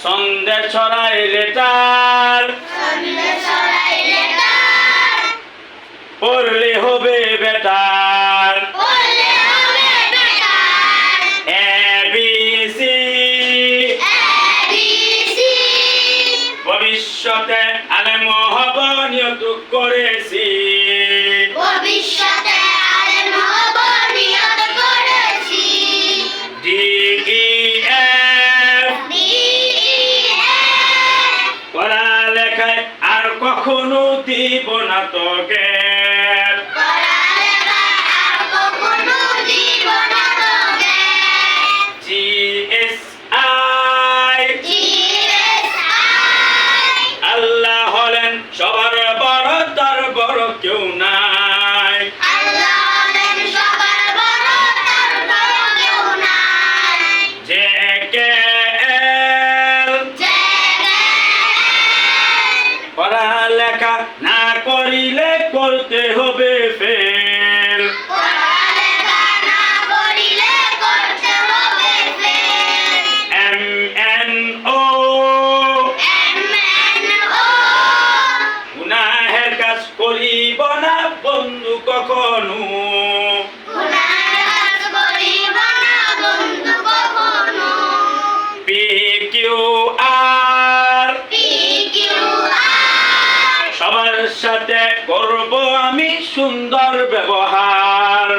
সন্দেশ ছড়াই লেটার পড়লে হবে বেটার এবিসি ভবিষ্যতে আলেম হব নিয়ত করেছি DEF পড়ালেখায় আর কখনো দিব না তোকে আল্লাহ হলেন সবার বড়, তার বড় কেউ নাই। JKL পড়ালেখা না করিলে করতে হবে ফেল। MNO গুনাহের কাজ করিব না বন্ধু কখনো PQR সবার সাথে করব আমি সুন্দর ব্যবহার।